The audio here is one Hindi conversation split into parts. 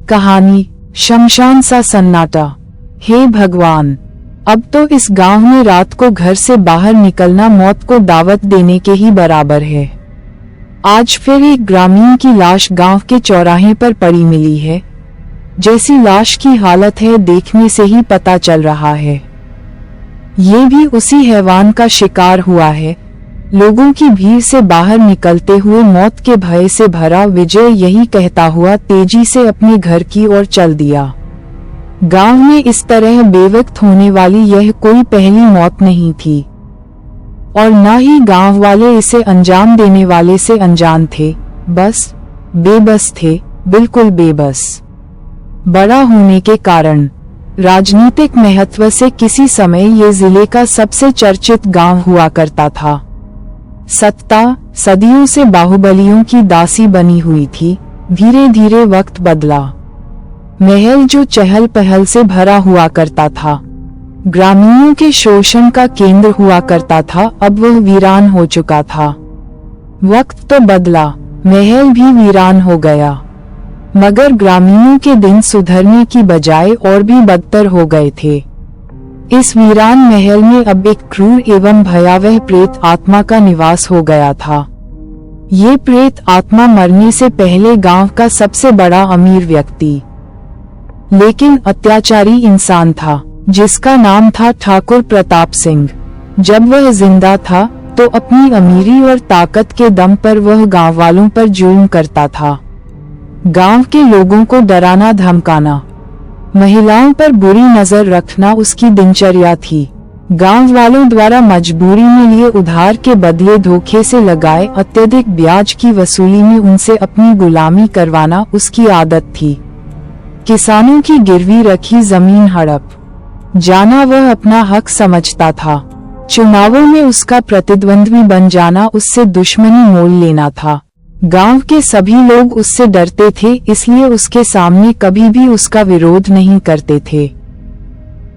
कहानी शमशान सा सन्नाटा। हे भगवान, अब तो इस गांव में रात को घर से बाहर निकलना मौत को दावत देने के ही बराबर है। आज फिर एक ग्रामीण की लाश गांव के चौराहे पर पड़ी मिली है। जैसी लाश की हालत है देखने से ही पता चल रहा है ये भी उसी हैवान का शिकार हुआ है। लोगों की भीड़ से बाहर निकलते हुए मौत के भय से भरा विजय यही कहता हुआ तेजी से अपने घर की ओर चल दिया। गांव में इस तरह बेवक्त होने वाली यह कोई पहली मौत नहीं थी और न ही गांव वाले इसे अंजाम देने वाले से अनजान थे। बस बेबस थे, बिल्कुल बेबस। बड़ा होने के कारण, राजनीतिक महत्व से किसी समय ये जिले का सबसे चर्चित गांव हुआ करता था। सत्ता सदियों से बाहुबलियों की दासी बनी हुई थी। धीरे धीरे वक्त बदला। महल जो चहल पहल से भरा हुआ करता था, ग्रामीणों के शोषण का केंद्र हुआ करता था, अब वह वीरान हो चुका था। वक्त तो बदला, महल भी वीरान हो गया, मगर ग्रामीणों के दिन सुधरने की बजाय और भी बदतर हो गए थे। इस वीरान महल में अब एक क्रूर एवं भयावह प्रेत आत्मा का निवास हो गया था। ये प्रेत आत्मा मरने से पहले गांव का सबसे बड़ा अमीर व्यक्ति, लेकिन अत्याचारी इंसान था, जिसका नाम था ठाकुर प्रताप सिंह। जब वह जिंदा था तो अपनी अमीरी और ताकत के दम पर वह गांव वालों पर जुल्म करता था। गांव के लोगों को डराना धमकाना, महिलाओं पर बुरी नजर रखना उसकी दिनचर्या थी। गांव वालों द्वारा मजबूरी में लिए उधार के बदले धोखे से लगाए अत्यधिक ब्याज की वसूली में उनसे अपनी गुलामी करवाना उसकी आदत थी। किसानों की गिरवी रखी जमीन हड़प जाना वह अपना हक समझता था। चुनावों में उसका प्रतिद्वंद्वी बन जाना उससे दुश्मनी मोल लेना था। गांव के सभी लोग उससे डरते थे, इसलिए उसके सामने कभी भी उसका विरोध नहीं करते थे।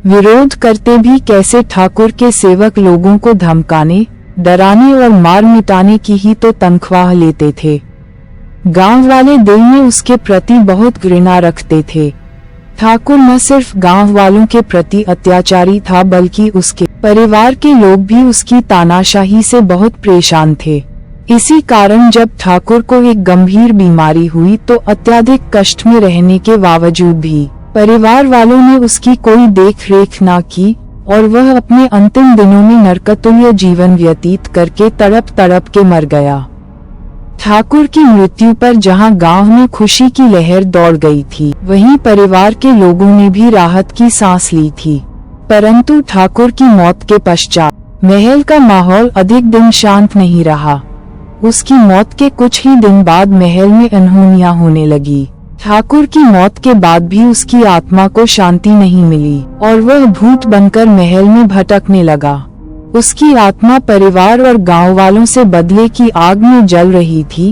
विरोध करते भी कैसे, ठाकुर के सेवक लोगों को धमकाने, डराने और मार मिटाने की ही तो तनख्वाह लेते थे। गांव वाले दिल में उसके प्रति बहुत घृणा रखते थे। ठाकुर न सिर्फ गांव वालों के प्रति अत्याचारी था, बल्कि उसके परिवार के लोग भी उसकी तानाशाही से बहुत परेशान थे। इसी कारण जब ठाकुर को एक गंभीर बीमारी हुई तो अत्यधिक कष्ट में रहने के बावजूद भी परिवार वालों ने उसकी कोई देख रेख न की और वह अपने अंतिम दिनों में नरकतुल्य जीवन व्यतीत करके तड़प तड़प के मर गया। ठाकुर की मृत्यु पर जहां गांव में खुशी की लहर दौड़ गई थी, वहीं परिवार के लोगों ने भी राहत की सांस ली थी। परंतु ठाकुर की मौत के पश्चात महल का माहौल अधिक दिन शांत नहीं रहा। उसकी मौत के कुछ ही दिन बाद महल में अनहोनियां होने लगी। ठाकुर की मौत के बाद भी उसकी आत्मा को शांति नहीं मिली और वह भूत बनकर महल में भटकने लगा। उसकी आत्मा परिवार और गांव वालों से बदले की आग में जल रही थी।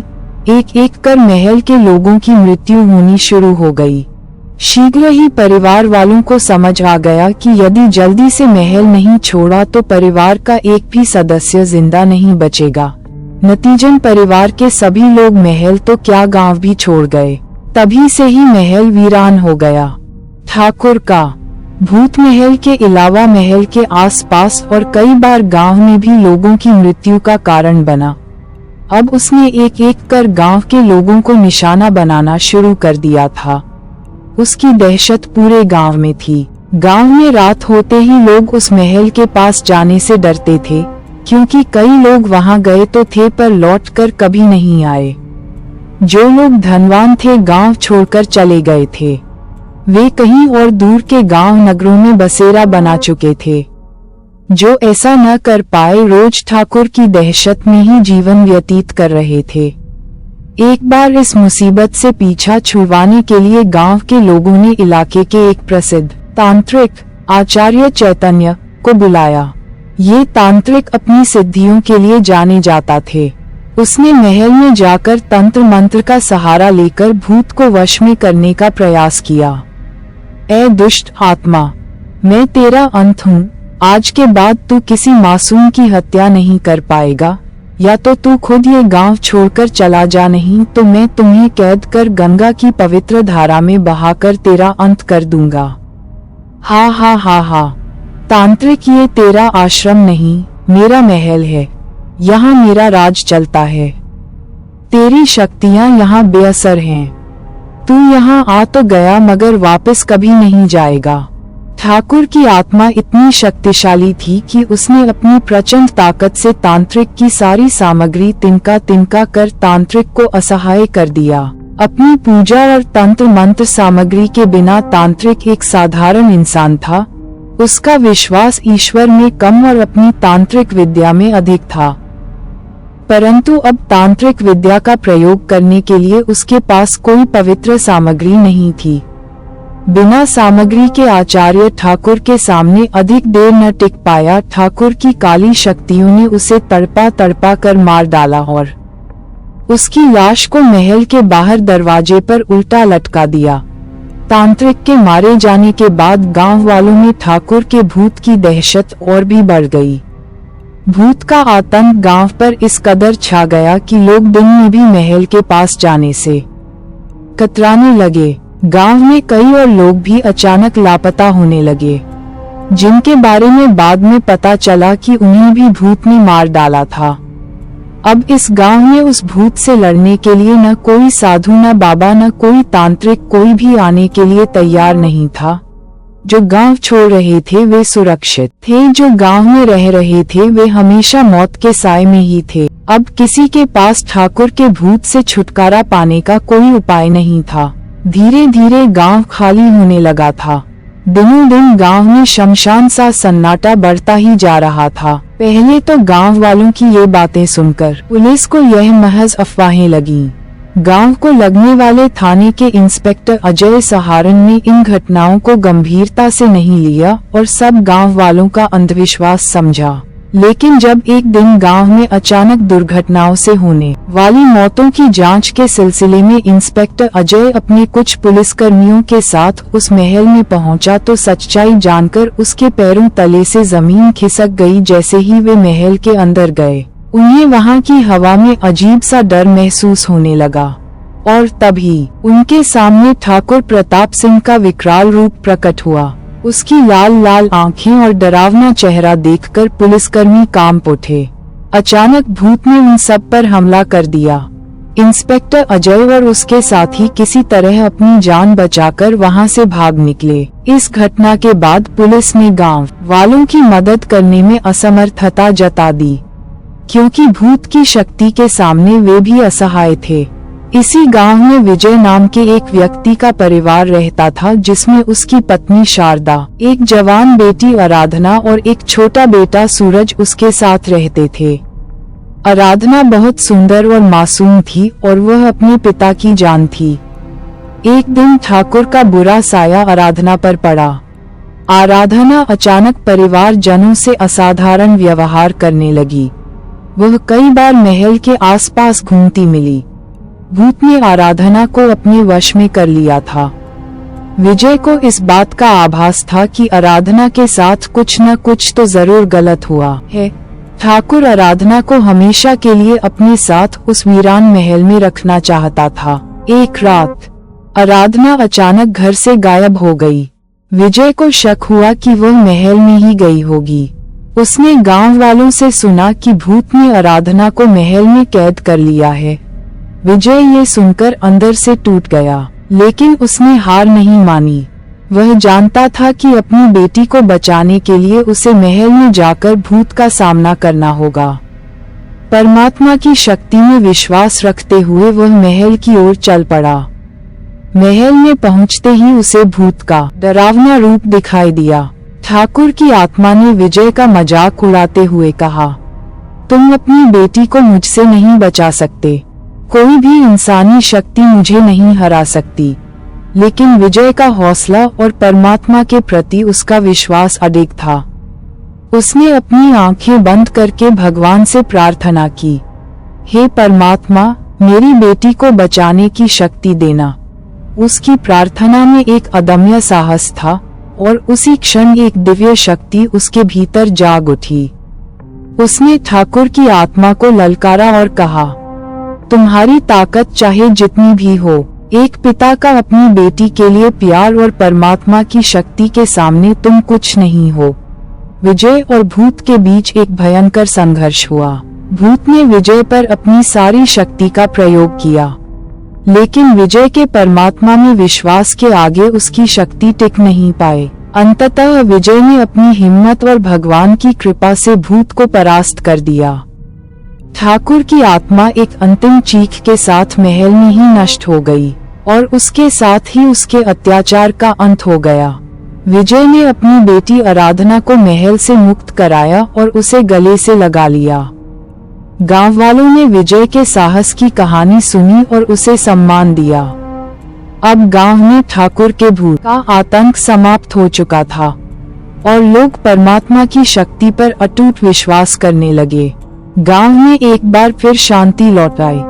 एक एक कर महल के लोगों की मृत्यु होनी शुरू हो गई। शीघ्र ही परिवार वालों को समझ आ गया कि यदि जल्दी से महल नहीं छोड़ा तो परिवार का एक भी सदस्य जिंदा नहीं बचेगा। नतीजन परिवार के सभी लोग महल तो क्या गांव भी छोड़ गए। तभी से ही महल वीरान हो गया। ठाकुर का भूत महल के अलावा महल के आसपास और कई बार गांव में भी लोगों की मृत्यु का कारण बना। अब उसने एक एक कर गांव के लोगों को निशाना बनाना शुरू कर दिया था। उसकी दहशत पूरे गांव में थी। गांव में रात होते ही लोग उस महल के पास जाने से डरते थे, क्योंकि कई लोग वहां गए तो थे पर लौटकर कभी नहीं आए। जो लोग धनवान थे गांव छोड़कर चले गए थे। वे कहीं और दूर के गांव नगरों में बसेरा बना चुके थे। जो ऐसा न कर पाए रोज ठाकुर की दहशत में ही जीवन व्यतीत कर रहे थे। एक बार इस मुसीबत से पीछा छुड़वाने के लिए गांव के लोगों ने इलाके के एक प्रसिद्ध तांत्रिक आचार्य चैतन्य को बुलाया। ये तांत्रिक अपनी सिद्धियों के लिए जाने जाता थे। उसने महल में जाकर तंत्र मंत्र का सहारा लेकर भूत को वश में करने का प्रयास किया। ऐ दुष्ट आत्मा, मैं तेरा अंत हूँ। आज के बाद तू किसी मासूम की हत्या नहीं कर पाएगा। या तो तू खुद ये गांव छोड़कर चला जा, नहीं तो मैं तुम्हें कैद कर गंगा की पवित्र धारा में बहाकर तेरा अंत कर दूंगा। हा हा हा हा। तांत्रिक, ये तेरा आश्रम नहीं, मेरा महल है। यहाँ मेरा राज चलता है। तेरी शक्तियाँ यहाँ बेअसर हैं। तू यहाँ आ तो गया मगर वापस कभी नहीं जाएगा। ठाकुर की आत्मा इतनी शक्तिशाली थी कि उसने अपनी प्रचंड ताकत से तांत्रिक की सारी सामग्री तिनका तिनका कर तांत्रिक को असहाय कर दिया। अपनी पूजा और तंत्र मंत्र सामग्री के बिना तांत्रिक एक साधारण इंसान था। उसका विश्वास ईश्वर में कम और अपनी तांत्रिक विद्या में अधिक था। परंतु अब तांत्रिक विद्या का प्रयोग करने के लिए उसके पास कोई पवित्र सामग्री नहीं थी। बिना सामग्री के आचार्य ठाकुर के सामने अधिक देर न टिक पाया। ठाकुर की काली शक्तियों ने उसे तड़पा तड़पा कर मार डाला और उसकी लाश को महल के बाहर दरवाजे पर उल्टा लटका दिया। तांत्रिक के मारे जाने के बाद गांव वालों में ठाकुर के भूत की दहशत और भी बढ़ गई। भूत का आतंक गांव पर इस कदर छा गया कि लोग दिन में भी महल के पास जाने से कतराने लगे। गांव में कई और लोग भी अचानक लापता होने लगे, जिनके बारे में बाद में पता चला कि उन्हें भी भूत ने मार डाला था। अब इस गांव में उस भूत से लड़ने के लिए न कोई साधु, न बाबा, न कोई तांत्रिक, कोई भी आने के लिए तैयार नहीं था। जो गांव छोड़ रहे थे वे सुरक्षित थे, जो गांव में रह रहे थे वे हमेशा मौत के साए में ही थे। अब किसी के पास ठाकुर के भूत से छुटकारा पाने का कोई उपाय नहीं था। धीरे धीरे गांव खाली होने लगा था। दिनों दिन गांव में शमशान सा सन्नाटा बढ़ता ही जा रहा था। पहले तो गांव वालों की ये बातें सुनकर पुलिस को यह महज अफवाहें लगीं। गांव को लगने वाले थाने के इंस्पेक्टर अजय सहारण ने इन घटनाओं को गंभीरता से नहीं लिया और सब गांव वालों का अंधविश्वास समझा। लेकिन जब एक दिन गांव में अचानक दुर्घटनाओं से होने वाली मौतों की जांच के सिलसिले में इंस्पेक्टर अजय अपने कुछ पुलिसकर्मियों के साथ उस महल में पहुंचा तो सच्चाई जानकर उसके पैरों तले से जमीन खिसक गई। जैसे ही वे महल के अंदर गए उन्हें वहां की हवा में अजीब सा डर महसूस होने लगा और तभी उनके सामने ठाकुर प्रताप सिंह का विकराल रूप प्रकट हुआ। उसकी लाल लाल आंखें और डरावना चेहरा देखकर पुलिसकर्मी कांप उठे। अचानक भूत ने उन सब पर हमला कर दिया। इंस्पेक्टर अजय और उसके साथी किसी तरह अपनी जान बचाकर वहां से भाग निकले। इस घटना के बाद पुलिस ने गांव वालों की मदद करने में असमर्थता जता दी, क्योंकि भूत की शक्ति के सामने वे भी असहाय थे। इसी गांव में विजय नाम के एक व्यक्ति का परिवार रहता था, जिसमें उसकी पत्नी शारदा, एक जवान बेटी आराधना और एक छोटा बेटा सूरज उसके साथ रहते थे। आराधना बहुत सुंदर और मासूम थी और वह अपने पिता की जान थी। एक दिन ठाकुर का बुरा साया आराधना पर पड़ा। आराधना अचानक परिवार जनों से असाधारण व्यवहार करने लगी। वह कई बार महल के आसपास घूमती मिली। भूत ने आराधना को अपने वश में कर लिया था। विजय को इस बात का आभास था कि आराधना के साथ कुछ न कुछ तो जरूर गलत हुआ है। ठाकुर आराधना को हमेशा के लिए अपने साथ उस वीरान महल में रखना चाहता था। एक रात आराधना अचानक घर से गायब हो गई। विजय को शक हुआ कि वह महल में ही गई होगी। उसने गांव वालों से सुना कि भूत ने आराधना को महल में कैद कर लिया है। विजय ये सुनकर अंदर से टूट गया, लेकिन उसने हार नहीं मानी। वह जानता था कि अपनी बेटी को बचाने के लिए उसे महल में जाकर भूत का सामना करना होगा। परमात्मा की शक्ति में विश्वास रखते हुए वह महल की ओर चल पड़ा। महल में पहुंचते ही उसे भूत का डरावना रूप दिखाई दिया। ठाकुर की आत्मा ने विजय का मजाक उड़ाते हुए कहा, तुम अपनी बेटी को मुझसे नहीं बचा सकते। कोई भी इंसानी शक्ति मुझे नहीं हरा सकती। लेकिन विजय का हौसला और परमात्मा के प्रति उसका विश्वास अडिग था। उसने अपनी आंखें बंद करके भगवान से प्रार्थना की, हे परमात्मा, मेरी बेटी को बचाने की शक्ति देना। उसकी प्रार्थना में एक अदम्य साहस था और उसी क्षण एक दिव्य शक्ति उसके भीतर जाग उठी। उसने ठाकुर की आत्मा को ललकारा और कहा, तुम्हारी ताकत चाहे जितनी भी हो, एक पिता का अपनी बेटी के लिए प्यार और परमात्मा की शक्ति के सामने तुम कुछ नहीं हो। विजय और भूत के बीच एक भयंकर संघर्ष हुआ। भूत ने विजय पर अपनी सारी शक्ति का प्रयोग किया, लेकिन विजय के परमात्मा में विश्वास के आगे उसकी शक्ति टिक नहीं पाए। अंततः विजय ने अपनी हिम्मत और भगवान की कृपा से भूत को परास्त कर दिया। ठाकुर की आत्मा एक अंतिम चीख के साथ महल में ही नष्ट हो गई और उसके साथ ही उसके अत्याचार का अंत हो गया। विजय ने अपनी बेटी आराधना को महल से मुक्त कराया और उसे गले से लगा लिया। गांव वालों ने विजय के साहस की कहानी सुनी और उसे सम्मान दिया। अब गांव में ठाकुर के भूत का आतंक समाप्त हो चुका था और लोग परमात्मा की शक्ति पर अटूट विश्वास करने लगे। गांव में एक बार फिर शांति लौट आई।